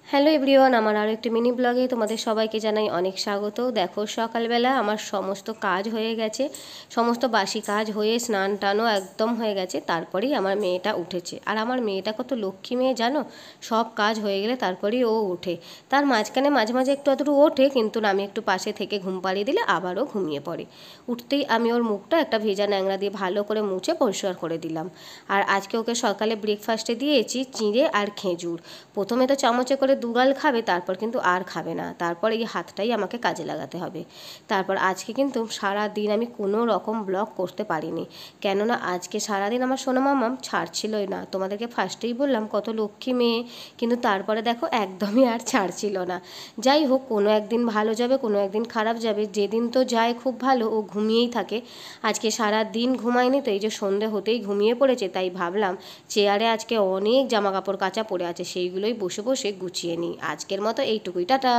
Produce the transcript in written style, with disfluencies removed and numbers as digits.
Hello everyone, আমার আরও একটি মিনি ব্লগে তোমাদের সবাইকে জানাই অনেক স্বাগত। দেখো, সকালবেলা আমার সমস্ত কাজ হয়ে গেছে, সমস্ত বাসি কাজ হয়ে স্নান টানও একদম হয়ে গেছে। তারপরেই আমার মেয়েটা উঠেছে। আর আমার মেয়েটা কত লক্ষ্মী মেয়ে জানো, সব কাজ হয়ে গেলে তারপরেই ও ওঠে। তার মাঝখানে মাঝে মাঝে একটু আধটু ওঠে, কিন্তু আমি একটু পাশে থেকে ঘুম পাড়িয়ে দিলে আবারও ঘুমিয়ে পড়ে। উঠতেই আমি ওর মুখটা একটা ভেজা ন্যাংরা দিয়ে ভালো করে মুছে পরিষ্কার করে দিলাম। আর আজকে ওকে সকালে ব্রেকফাস্টে দিয়েছি চিঁড়ে আর খেজুর। প্রথমে তো চামচে করে দুগাল খাবে, তারপর কিন্তু আর খাবে না। তারপর এই হাতটাই আমাকে কাজে লাগাতে হবে। তারপর আজকে কিন্তু সারা দিন আমি কোনো রকম ব্লগ করতে পারিনি, কেননা আজকে সারাদিন আমার সোনা মামাম ছাড়ছিলই না। তোমাদেরকে ফার্স্টেই বললাম কত লক্ষ্মী মেয়ে, কিন্তু তারপরে দেখো একদমই আর ছাড়ছিল না। যাই হোক, কোনো একদিন ভালো যাবে, কোনো একদিন খারাপ যাবে। যেদিন তো যায় খুব ভালো, ও ঘুমিয়েই থাকে। আজকে সারা দিন ঘুমায়নি, তো এই যে সন্ধে হতেই ঘুমিয়ে পড়েছে। তাই ভাবলাম চেয়ারে আজকে অনেক জামা কাপড় কাচা পড়ে আছে, সেইগুলোই বসে বসে গুছিয়ে নিই। আজকের মতো এইটুকুই, টাটা।